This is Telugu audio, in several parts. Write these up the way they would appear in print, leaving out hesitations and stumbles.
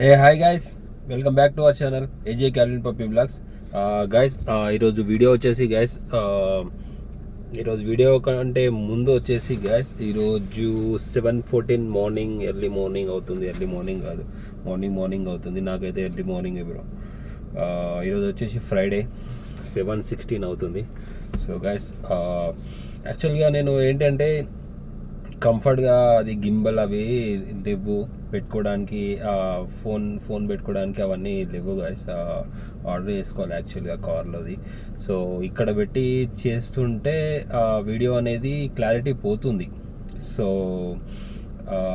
Hi guys, welcome back to our channel AJ Kalyan puppy vlogs. Guys, ఈరోజు వీడియో వచ్చేసి గైస్, ఈరోజు వీడియో కంటే ముందు వచ్చేసి గైస్, ఈరోజు 7:14 మార్నింగ్, ఎర్లీ మార్నింగ్ అవుతుంది. ఎర్లీ మార్నింగ్ కాదు, మార్నింగ్ అవుతుంది. నాకైతే ఎర్లీ మార్నింగ్ బ్రో. ఈరోజు వచ్చేసి ఫ్రైడే 7:16 అవుతుంది. సో గైస్, యాక్చువల్గా నేను ఏంటంటే కంఫర్ట్గా అది గింబల్ అవి లేవు పెట్టుకోవడానికి, ఫోన్ పెట్టుకోవడానికి అవన్నీ లేవు గాయస్. ఆర్డర్ చేసుకోవాలి యాక్చువల్గా కార్లోది. సో ఇక్కడ పెట్టి చేస్తుంటే వీడియో అనేది క్లారిటీ పోతుంది. సో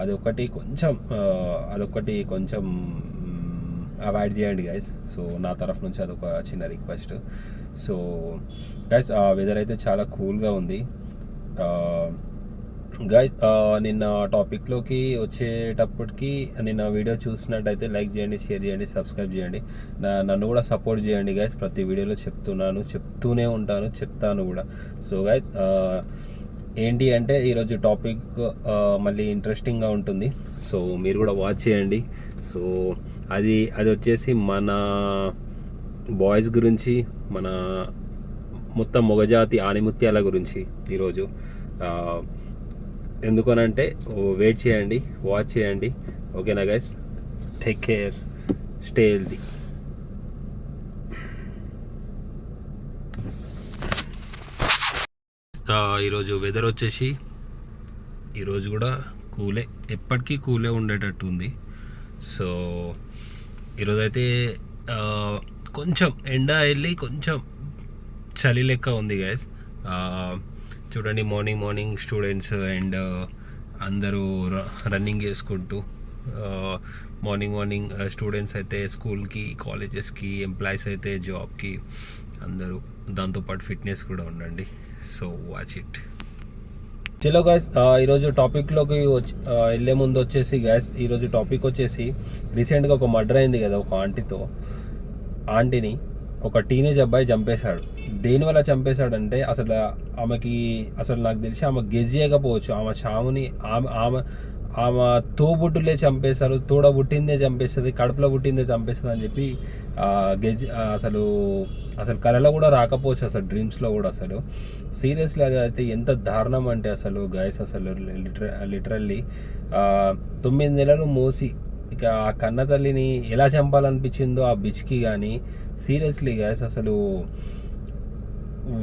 అదొకటి కొంచెం అవాయిడ్ చేయండి గైస్. సో నా తరఫు నుంచి అదొక చిన్న రిక్వెస్ట్. సో గైస్, వెదర్ అయితే చాలా కూల్గా ఉంది. గైస్, నిన్న టాపిక్లోకి వచ్చేటప్పటికి నిన్న వీడియో చూసినట్టయితే లైక్ చేయండి, షేర్ చేయండి, సబ్స్క్రైబ్ చేయండి. నన్ను కూడా సపోర్ట్ చేయండి గైస్. ప్రతి వీడియోలో చెప్తూనే ఉంటాను, చెప్తాను కూడా. సో గైస్, ఏంటి అంటే ఈరోజు టాపిక్ మళ్ళీ ఇంట్రెస్టింగ్గా ఉంటుంది. సో మీరు కూడా వాచ్ చేయండి. సో అది వచ్చేసి మన బాయ్స్ గురించి, మన మొత్తం మొగజాతి ఆనిముత్యాల గురించి ఈరోజు. ఎందుకనంటే వెయిట్ చేయండి, వాచ్ చేయండి. ఓకేనా guys? Take care, stay healthy. ఈరోజు వెదర్ వచ్చేసి ఈరోజు కూడా కూలే, ఎప్పటికీ కూలే ఉండేటట్టు ఉంది. సో ఈరోజైతే కొంచెం ఎండ వెళ్ళి కొంచెం చలి లెక్క ఉంది గైస్. చూడండి, మార్నింగ్ స్టూడెంట్స్ అండ్ అందరూ రన్నింగ్ చేసుకుంటూ, మార్నింగ్ స్టూడెంట్స్ అయితే స్కూల్కి, కాలేజెస్కి, ఎంప్లాయీస్ అయితే జాబ్కి, అందరూ. దాంతోపాటు ఫిట్నెస్ కూడా ఉండండి. So watch it. చలో గైస్, ఈరోజు టాపిక్లోకి వెళ్ళే ముందు వచ్చేసి గైస్, ఈరోజు టాపిక్ వచ్చేసి రీసెంట్గా ఒక మర్డర్ అయింది కదా ఒక ఆంటీని ఒక టీనేజ్ అబ్బాయి చంపేశాడు. దేనివల్ల చంపేశాడంటే అసలు నాకు తెలిసి ఆమె గెజ్ చేయకపోవచ్చు. ఆమె చావుని ఆమె తోబుట్టులే చంపేశారు, పుట్టిందే చంపేస్తుంది, కడుపులో పుట్టిందే చంపేస్తుంది అని చెప్పి అసలు కళలో కూడా రాకపోవచ్చు, అసలు డ్రీమ్స్లో కూడా. అసలు సీరియస్లీ అది అయితే ఎంత దారుణం అంటే అసలు గైస్, అసలు లిటరల్లీ 9 నెలలు మోసి ఇక ఆ కన్న తల్లిని ఎలా చంపాలనిపించిందో ఆ బిచ్కి. కానీ సీరియస్లీ గైస్, అసలు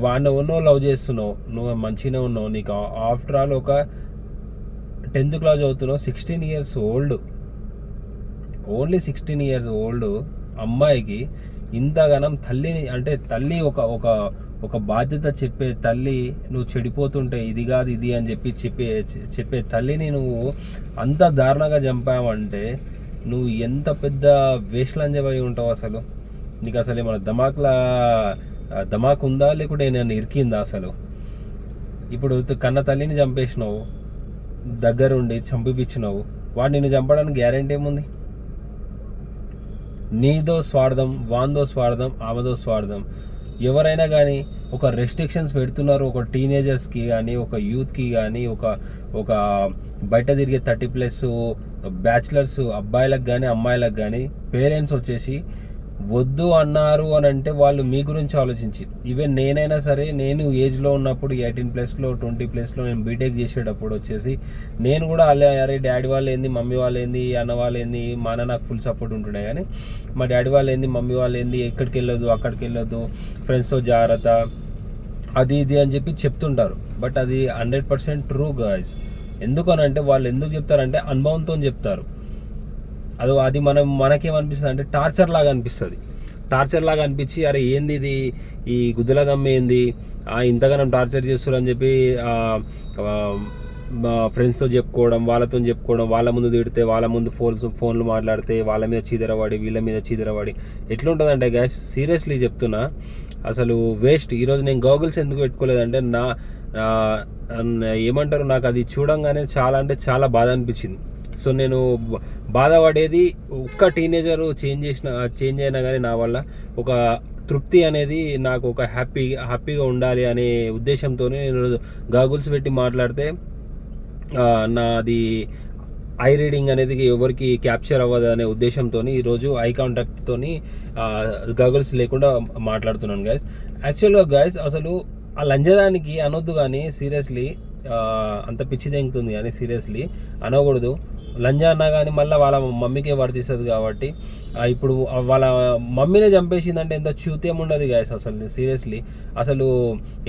వాడిని లవ్ చేస్తున్నావు, నువ్వు మంచిగానే ఉన్నావు, నీకు ఆఫ్టర్ ఆల్ ఒక 10th క్లాస్ చదువుతున్నావు, 16 years old, only 16 years old అమ్మాయికి ఇంతగానం తల్లిని, అంటే తల్లి ఒక బాధ్యత చెప్పే తల్లి, నువ్వు చెడిపోతుంటే ఇది కాదు ఇది అని చెప్పే తల్లిని నువ్వు అంత దారుణంగా చంపావంటే నువ్వు ఎంత పెద్ద వేస్ట్లంజవై ఉంటావు. అసలు నీకు అసలు ఏమన్నా ధమాక్ ఉందా, లేకుంటే నేను ఇరికిందా? అసలు ఇప్పుడు కన్న తల్లిని చంపేసినావు, దగ్గరుండి చంపిపించినావు, వాడు నిన్ను చంపడానికి గ్యారెంటీ ఏముంది? నీదో స్వార్థం, వాందో స్వార్థం, ఆమెదో స్వార్థం. ఎవరైనా కానీ ఒక రెస్ట్రిక్షన్స్ పెడుతున్నారు ఒక టీనేజర్స్కి కానీ, ఒక యూత్కి కానీ, ఒక బయట తిరిగే 30+ బ్యాచిలర్స్ అబ్బాయిలకు కానీ అమ్మాయిలకు కానీ పేరెంట్స్ వచ్చేసి వద్దు అన్నారు అని అంటే వాళ్ళు మీ గురించి ఆలోచించి, ఈవెన్ నేనైనా సరే, నేను ఏజ్లో ఉన్నప్పుడు 18+లో 20+లో నేను బీటెక్ చేసేటప్పుడు వచ్చేసి నేను కూడా అరే డాడీ వాళ్ళు ఏంది, మమ్మీ వాళ్ళు ఏంది, అన్న వాళ్ళు ఏంది, మా అన్న నాకు ఫుల్ సపోర్ట్ ఉంటుండే. కానీ మా డాడీ వాళ్ళు ఏంది, మమ్మీ వాళ్ళు ఏంది, ఎక్కడికి వెళ్ళొద్దు, అక్కడికి వెళ్ళొద్దు, ఫ్రెండ్స్తో జాగ్రత్త, అది ఇది అని చెప్పి చెప్తుంటారు. బట్ అది 100% ట్రూ గాయ్స్. ఎందుకనంటే వాళ్ళు ఎందుకు చెప్తారంటే అనుభవంతో చెప్తారు. అది మనకేమనిపిస్తుంది అంటే టార్చర్ లాగా అనిపించి, అరే ఏంది ఇది, ఈ గుద్దల దమ్మ ఏంది, ఇంతగానం టార్చర్ చేస్తారు అని చెప్పి ఫ్రెండ్స్తో చెప్పుకోవడం, వాళ్ళ ముందు తిడితే, వాళ్ళ ముందు ఫోన్లు మాట్లాడితే, వాళ్ళ మీద చీదరవాడి, వీళ్ళ మీద చీదరవాడి ఎట్లుంటుందంటే గ్యాస్, సీరియస్లీ చెప్తున్నా, అసలు వేస్ట్. ఈరోజు నేను గోగుల్స్ ఎందుకు పెట్టుకోలేదంటే ఏమంటారు, నాకు అది చూడంగానే చాలా అంటే చాలా బాధ అనిపించింది. సో నేను బాధపడేది ఒక్క టీనేజర్ చేంజ్ అయినా కానీ నా వల్ల ఒక తృప్తి అనేది, నాకు ఒక హ్యాపీగా ఉండాలి అనే ఉద్దేశంతోనే నేను గాగుల్స్ పెట్టి మాట్లాడితే నాది ఐ రీడింగ్ అనేది ఎవరికి క్యాప్చర్ అవ్వదు అనే ఉద్దేశంతో ఈరోజు ఐ కాంటాక్ట్తోని గగుల్స్ లేకుండా మాట్లాడుతున్నాను గైస్. యాక్చువల్గా గైస్ అసలు ఆ లంజదానికి అనొద్దు కానీ సీరియస్లీ అంత పిచ్చి తెంగుతుంది కానీ సీరియస్లీ అనకూడదు. లంజా అన్నా కానీ మళ్ళీ వాళ్ళ మమ్మీకే వర్తిస్తుంది కాబట్టి ఇప్పుడు వాళ్ళ మమ్మీనే చంపేసిందంటే ఎంత చూత్యం ఉండదు గాయస్ అసలు సీరియస్లీ. అసలు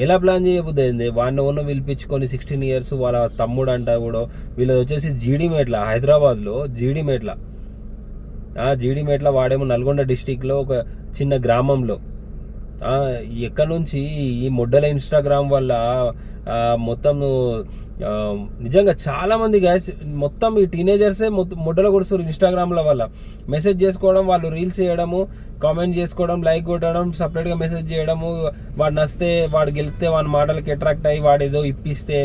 ఎలా ప్లాన్ చేయబుద్ది అయింది వాడిని ఉన్న పిలిపించుకొని 16 years వాళ్ళ తమ్ముడు అంట కూడా. వీళ్ళది వచ్చేసి జీడిమేట్ల, హైదరాబాద్లో జీడిమేట్ల. జీడిమేట్ల వాడేమో నల్గొండ డిస్టిక్లో ఒక చిన్న గ్రామంలో. ఎక్కడి నుంచి ఈ మొడ్డల ఇన్స్టాగ్రామ్ వల్ల మొత్తం నిజంగా చాలామంది గ్యాస్ మొత్తం ఈ టీనేజర్సే మొడ్డలు కొడుస్తారు ఇన్స్టాగ్రామ్ల వల్ల. మెసేజ్ చేసుకోవడం, వాళ్ళు రీల్స్ చేయడము, కామెంట్ చేసుకోవడం, లైక్ కొట్టడం, సపరేట్గా మెసేజ్ చేయడము, వాడు నస్తే వాడు గెలిస్తే వాడి మాటలకి అట్రాక్ట్ అయ్యి వాడు ఏదో ఇప్పిస్తే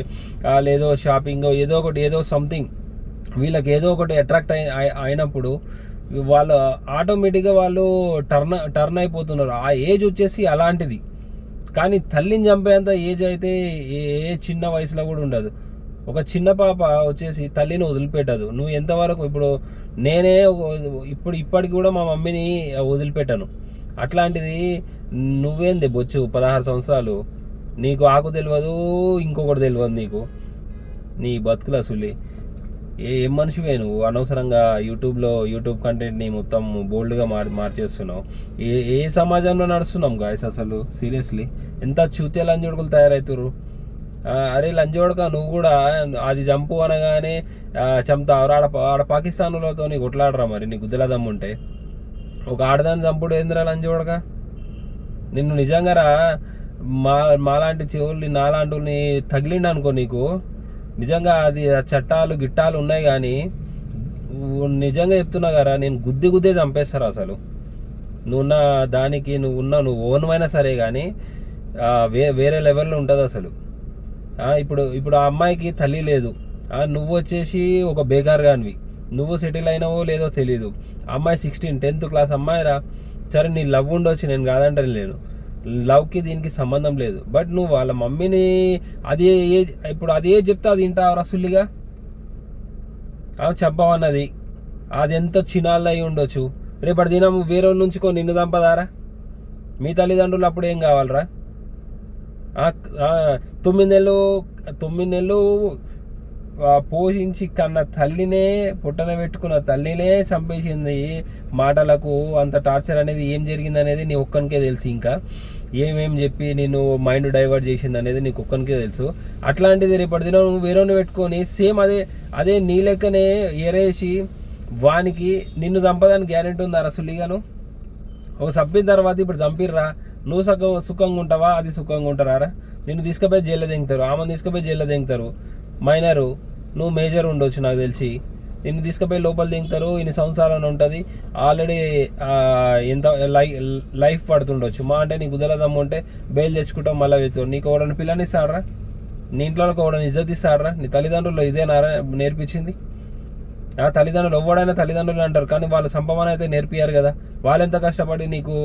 లేదో షాపింగ్ ఏదో సంథింగ్ వీళ్ళకి ఏదో ఒకటి అట్రాక్ట్ అయినప్పుడు వాళ్ళు ఆటోమేటిక్గా వాళ్ళు టర్న్ అయిపోతున్నారు. ఆ ఏజ్ వచ్చేసి అలాంటిది. కానీ తల్లిని చంపేంత ఏజ్ అయితే ఏ చిన్న వయసులో కూడా ఉండదు. ఒక చిన్న పాప వచ్చేసి తల్లిని వదిలిపెట్టదు. నువ్వు ఎంతవరకు ఇప్పుడు నేనే ఇప్పటికి కూడా మా మమ్మీని వదిలిపెట్టాను. అట్లాంటిది నువ్వేంది బొచ్చు 16 సంవత్సరాలు, నీకు ఆకు తెలియదు, ఇంకొకటి తెలియదు నీకు. నీ బతుకుల సుల్లి ఏం మనిషివే నువ్వు. అనవసరంగా యూట్యూబ్ కంటెంట్ని మొత్తం బోల్డ్గా మార్చేస్తున్నావు. ఏ సమాజంలో నడుస్తున్నాం గాయస్ అసలు సీరియస్లీ. ఎంత చూతే లంజోడుకులు తయారవుతారు. అరే లంజోడక నువ్వు కూడా అది చంపు అనగానే చంపుతావు. ఆడ పాకిస్తాన్లతో నీ కొట్లాడరా మరి నీ గుద్దల దమ్ముంటే. ఒక ఆడదాన్ని చంపుడు ఏందిరా లంజోడక. నిన్ను నిజంగా రా మాలాంటి చెవుల్ని నాలాంటి వాళ్ళని తగిలిండు అనుకో నీకు నిజంగా అది చట్టాలు గిట్టాలు ఉన్నాయి కానీ నిజంగా చెప్తున్నా కదా నేను గుద్దే చంపేస్తారు అసలు. నువ్వున్న దానికి నువ్వు ఓనమైనా సరే కానీ వేరే లెవెల్లో ఉంటుంది అసలు. ఇప్పుడు ఆ అమ్మాయికి తల్లి లేదు, నువ్వు వచ్చేసి ఒక బేకార్గానివి, నువ్వు సెటిల్ అయినావో లేదో తెలీదు. అమ్మాయి 16 10th క్లాస్ అమ్మాయిరా. సరే నీ లవ్ ఉండొచ్చు, నేను కాదంటాను, నేను లవ్కి దీనికి సంబంధం లేదు. బట్ నువ్వు వాళ్ళ మమ్మీని ఇప్పుడు అదే చెప్తే అది వింటావు రసుల్లిగా. చెప్పమన్నది అది ఎంత చిన్నాళ్ళు అయి ఉండొచ్చు. రేపటి దినం వేరే నుంచుకో నిన్ను దంపదారా. మీ తల్లిదండ్రులు అప్పుడు ఏం కావాలరా? 9 నెలలు పోషించి కన్న తల్లినే పుట్టన పెట్టుకున్న తల్లినే చంపేసింది. మాటలకు అంత టార్చర్ అనేది ఏం జరిగింది అనేది నీ ఒక్కనికే తెలుసు. ఇంకా ఏమేం చెప్పి నేను మైండ్ డైవర్ట్ చేసింది అనేది నీకు ఒక్కనికే తెలుసు. అట్లాంటిది రేపటి దినం నువ్వు వేరేని పెట్టుకొని సేమ్ అదే నీ లెక్కనే ఎరేసి వానికి నిన్ను చంపడానికి గ్యారెంటీ ఉందా రసుల్లిగాను? ఒక చంపిన తర్వాత ఇప్పుడు చంపిర్రా, నువ్వు సుఖంగా ఉంటావా? అది సుఖంగా ఉంటారా? నిన్ను తీసుకుపోయి జైల్లో దింగుతారు, ఆమెను తీసుకుపోయి జైల్లో దింగుతారు. మైనరు, నువ్వు మేజర్ ఉండొచ్చు నాకు తెలిసి. నిన్ను తీసుకుపోయి లోపల దింగుతారు. ఇన్ని సంవత్సరాలను ఉంటుంది. ఆల్రెడీ ఎంత లైఫ్ పడుతుండొచ్చు. మా అంటే నీ గుద్దల దమ్ము ఉంటే బెయిల్ తెచ్చుకుంటాం, మళ్ళీ వెళ్తావు. నీకు ఎవడని పిల్లని ఇస్తాడరా? నీ ఇంట్లో ఎవడని ఇజ్జత్ ఇస్తాడరా? నీ తల్లిదండ్రులు ఇదేనారా నేర్పించింది? తల్లిదండ్రులు ఎవడైనా తల్లిదండ్రులు అంటారు, కానీ వాళ్ళు సంపమని అయితే నేర్పియారు కదా. వాళ్ళు ఎంత కష్టపడి నీకు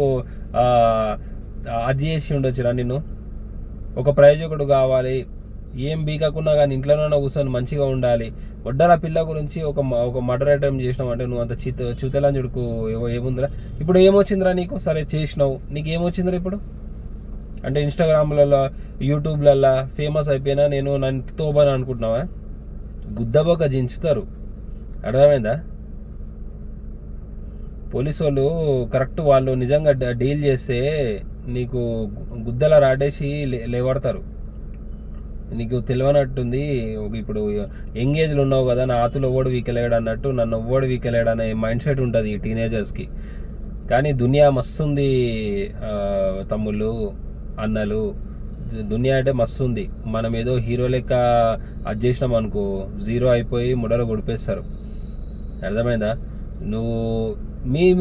అది చేసి ఉండొచ్చురా. నిన్ను ఒక ప్రయోజకుడు కావాలి, ఏం బీకకున్నా కానీ ఇంట్లోనే కూర్చొని మంచిగా ఉండాలి. వడ్డల పిల్ల గురించి ఒక మర్డర్ అటెంప్ట్ చేసినావు అంటే నువ్వు అంత చూతలాంజుడుకు ఏముందిరా? ఇప్పుడు ఏమొచ్చిందిరా నీకు? సరే చేసినావు, నీకు ఏమొచ్చిందిరా ఇప్పుడు? అంటే ఇన్స్టాగ్రామ్లలో యూట్యూబ్లలో ఫేమస్ అయిపోయినా నేను నన్ను తోబని అనుకుంటున్నావా? గుద్దబొక్క జించుతారు, అర్థమైందా? పోలీసు వాళ్ళు కరెక్ట్ వాళ్ళు నిజంగా డీల్ చేస్తే నీకు గుద్దల రాడేసి లేవడతారు. నీకు తెలియనట్టుంది. ఇప్పుడు ఎంగేజ్లో ఉన్నావు కదా, నా ఆతులు ఎవ్వడు వీకెలేడు అన్నట్టు నన్ను ఎవ్వడు వీకెలేడు అనే మైండ్ సెట్ ఉంటుంది ఈ టీనేజర్స్కి. కానీ దునియా మస్తుంది తమ్ముళ్ళు, అన్నలు. దునియా అంటే మస్తు ఉంది. మనం ఏదో హీరో లెక్క అది చేసినాం అనుకో, జీరో అయిపోయి ముడలు కొడిపేస్తారు. అర్థమైందా?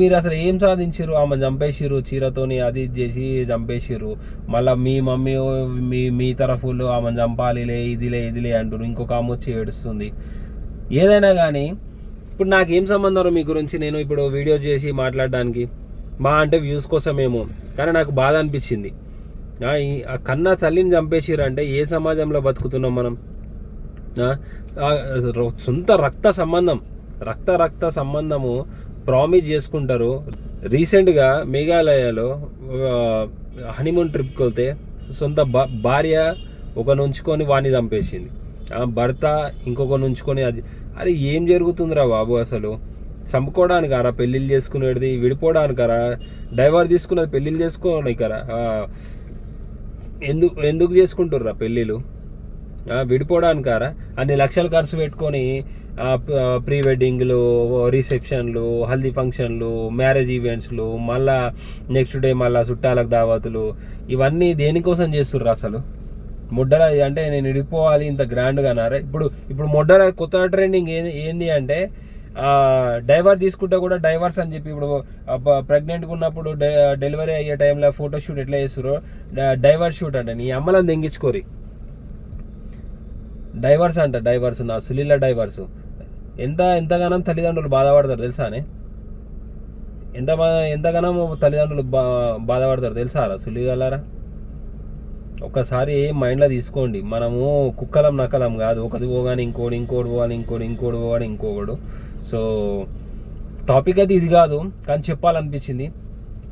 మీరు అసలు ఏం సాధించారు? ఆమె చంపేసిర్రు, చీరతోని అది చేసి చంపేసిర్రు. మళ్ళీ మీ మమ్మీ మీ తరఫులు ఆమెను చంపాలిలే, ఇదిలే అంటారు. ఇంకొక ఆమె వచ్చి ఏడుస్తుంది. ఏదైనా కానీ ఇప్పుడు నాకేం సంబంధం మీ గురించి? నేను ఇప్పుడు వీడియో చేసి మాట్లాడడానికి మా అంటే వ్యూస్ కోసమేమో, కానీ నాకు బాధ అనిపించింది. కన్నా తల్లిని చంపేసిర్రు అంటే ఏ సమాజంలో బతుకుతున్నాం మనం? సొంత రక్త సంబంధము ప్రామిస్ చేసుకుంటారు. రీసెంట్గా మేఘాలయలో హనీమూన్ ట్రిప్కి వెళ్తే సొంత భార్య ఒకరిని ఉంచుకొని వాడిని చంపేసింది, భర్త ఇంకొకరిని ఉంచుకొని. అది అరే ఏం జరుగుతుందిరా బాబు, అసలు చంపుకోవడానికారా పెళ్ళిళ్ళు చేసుకునేది, విడిపోవడానికారా, డైవర్ తీసుకున్నది పెళ్ళిళ్ళు చేసుకోనికరా, ఎందుకు చేసుకుంటుర్రా పెళ్ళిళ్ళు, విడిపోవడానికారా? అన్ని లక్షలు ఖర్చు పెట్టుకొని ప్రీ వెడ్డింగ్లు, రిసెప్షన్లు, హల్దీ ఫంక్షన్లు, మ్యారేజ్ ఈవెంట్స్లు, మళ్ళా నెక్స్ట్ డే మళ్ళీ చుట్టాలకు దావతులు, ఇవన్నీ దేనికోసం చేస్తుర్రు అసలు? ముడ్డర అంటే నేను విడిపోవాలి ఇంత గ్రాండ్గానారా? ఇప్పుడు ముడ్డర కొత్త ట్రెండింగ్ ఏంది అంటే డైవర్ తీసుకుంటే కూడా డైవర్స్ అని చెప్పి, ఇప్పుడు ప్రెగ్నెంట్గా ఉన్నప్పుడు డెలివరీ అయ్యే టైంలో ఫోటోషూట్ ఎట్లా చేస్తారో డైవర్ షూట్ అంటే నీ అమ్మలను దెంగించుకోరి. డైవర్స్ నా సులీల డైవర్స్ ఎంతగానం తల్లిదండ్రులు బాధపడతారు తెలుసానే? ఎంతగానం తల్లిదండ్రులు బాధపడతారు తెలుసారా సులీగలారా? ఒక్కసారి మైండ్లో తీసుకోండి. మనము కుక్కలం నకలం కాదు, ఒకటి పోగానే ఇంకోటి పోగానే ఇంకొకడు. సో టాపిక్ అయితే ఇది కాదు, కానీ చెప్పాలనిపించింది,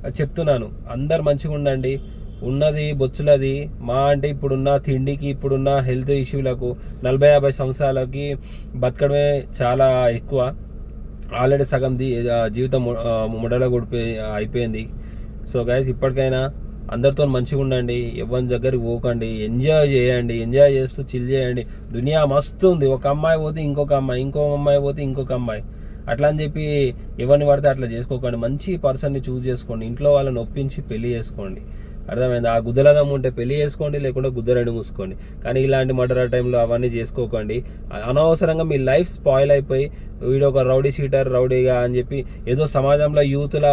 అది చెప్తున్నాను. అందరు మంచిగా ఉండండి. ఉన్నది బొచ్చులది మా అంటే ఇప్పుడున్న తిండికి, ఇప్పుడున్న హెల్త్ ఇష్యూలకు 40-50 సంవత్సరాలకి బతకడమే చాలా ఎక్కువ. ఆల్రెడీ సగం జీవితం ముడల అయిపోయింది. సో గైస్, ఇప్పటికైనా అందరితో మంచిగా ఉండండి, ఎవరి దగ్గరికి పోకండి, ఎంజాయ్ చేయండి, ఎంజాయ్ చేస్తూ చిల్ చేయండి. దునియా మస్తు ఉంది. ఒక అమ్మాయి పోతే ఇంకొక అమ్మాయి పోతే ఇంకొక అమ్మాయి, అట్లా అని చెప్పి ఎవరిని పడితే అట్లా చేసుకోకండి. మంచి పర్సన్ని చూస్ చేసుకోండి, ఇంట్లో వాళ్ళని ఒప్పించి పెళ్లి చేసుకోండి. అర్థమైంది? ఆ గుద్దలదం ఉంటే పెళ్లి చేసుకోండి, లేకుంటే గుద్దరెండు మూసుకోండి. కానీ ఇలాంటి మర్డర్ టైంలో అవన్నీ చేసుకోకండి. అనవసరంగా మీ లైఫ్ స్పాయిల్ అయిపోయి వీడు ఒక రౌడీ షీటర్, రౌడీగా అని చెప్పి ఏదో సమాజంలో యూత్లా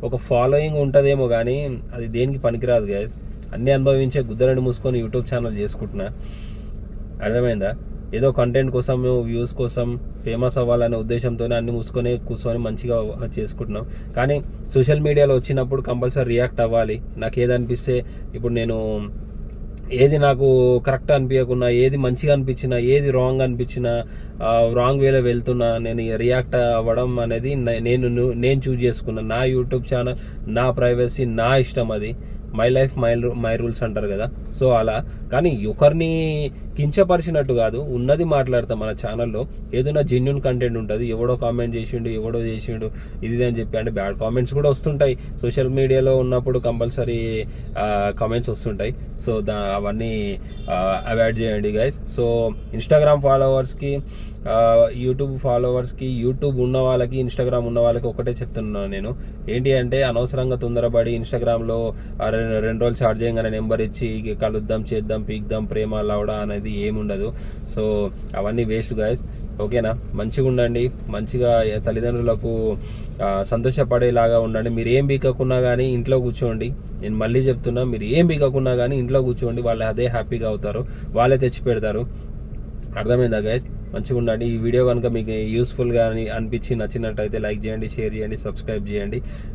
ఒక ఫాలోయింగ్ ఉంటుందేమో, కానీ అది దేనికి పనికిరాదు గైస్. అన్నీ అనుభవించే గుద్దరెండు మూసుకొని యూట్యూబ్ ఛానల్ చేసుకుంటున్నా. అర్థమైందా? ఏదో కంటెంట్ కోసం, వ్యూస్ కోసం, ఫేమస్ అవ్వాలనే ఉద్దేశంతోనే అన్ని మూసుకొని కూర్చొని మంచిగా చేసుకుంటున్నాం. కానీ సోషల్ మీడియాలో వచ్చినప్పుడు కంపల్సరీ రియాక్ట్ అవ్వాలి. నాకు ఏదనిపిస్తే, ఇప్పుడు నేను ఏది నాకు కరెక్ట్ అనిపించకున్నా, ఏది మంచిగా అనిపించినా, ఏది రాంగ్ అనిపించినా, రాంగ్ వేలో వెళ్తున్నా, నేను రియాక్ట్ అవ్వడం అనేది నేను చూజ్ చేసుకున్నా. నా యూట్యూబ్ ఛానల్, నా ప్రైవసీ, నా ఇష్టం, అది మై లైఫ్ మై రూల్స్ అంటారు కదా. సో అలా, కానీ ఒకరిని కించపరిచినట్టు కాదు, ఉన్నది మాట్లాడతాం మన ఛానల్లో. ఏదైనా జెన్యున్ కంటెంట్ ఉంటుంది. ఎవడో కామెంట్ చేసిండు ఇది అని చెప్పి, అంటే బ్యాడ్ కామెంట్స్ కూడా వస్తుంటాయి. సోషల్ మీడియాలో ఉన్నప్పుడు కంపల్సరీ కామెంట్స్ వస్తుంటాయి. సో అవన్నీ అవాయిడ్ చేయండి గైస్. సో ఇన్స్టాగ్రామ్ ఫాలోవర్స్కి, యూట్యూబ్ ఫాలోవర్స్కి, యూట్యూబ్ ఉన్న వాళ్ళకి, ఇన్స్టాగ్రామ్ ఉన్న వాళ్ళకి ఒకటే చెప్తున్నాను నేను. ఏంటి అంటే, అనవసరంగా తొందరపడి ఇన్స్టాగ్రామ్లో 2 రోజులు చార్జ్ చేయగానే నెంబర్ ఇచ్చి కలుద్దాం, చేద్దాం, పీక్దాం, ప్రేమ లవడా అనేది ఏముండదు. సో అవన్నీ వేస్ట్ గైస్. ఓకేనా? మంచిగా ఉండండి, మంచిగా తల్లిదండ్రులకు సంతోషపడేలాగా ఉండండి. మీరు ఏం బీకకున్నా కానీ ఇంట్లో కూర్చోండి. నేను మళ్ళీ చెప్తున్నా, మీరు ఏం బీకకున్నా కానీ ఇంట్లో కూర్చోండి, వాళ్ళు అదే హ్యాపీగా అవుతారు, వాళ్ళే తెచ్చి పెడతారు. అర్థమైందా గైస్? మంచిగా ఉండండి. ఈ వీడియో కనుక మీకు యూస్ఫుల్గా అనిపించి నచ్చినట్టయితే లైక్ చేయండి, షేర్ చేయండి,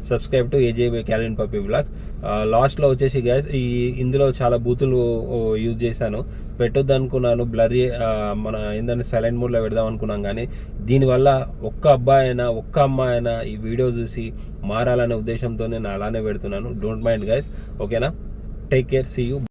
subscribe to AJ Kalyan puppy vlogs. లాస్ట్లో వచ్చేసి గైస్, ఇందులో చాలా బూతులు యూజ్ చేశాను, పెట్టొద్దు అనుకున్నాను. బ్లర్ మన ఏంటంటే సైలెంట్ మోడ్లో పెడదాం అనుకున్నాం, కానీ దీనివల్ల ఒక్క అబ్బాయి అయినా, ఒక్క అమ్మాయి అయినా ఈ వీడియో చూసి మారాలనే ఉద్దేశంతో నేను అలానే పెడుతున్నాను. Don't mind guys. ఓకేనా? Take care, see you.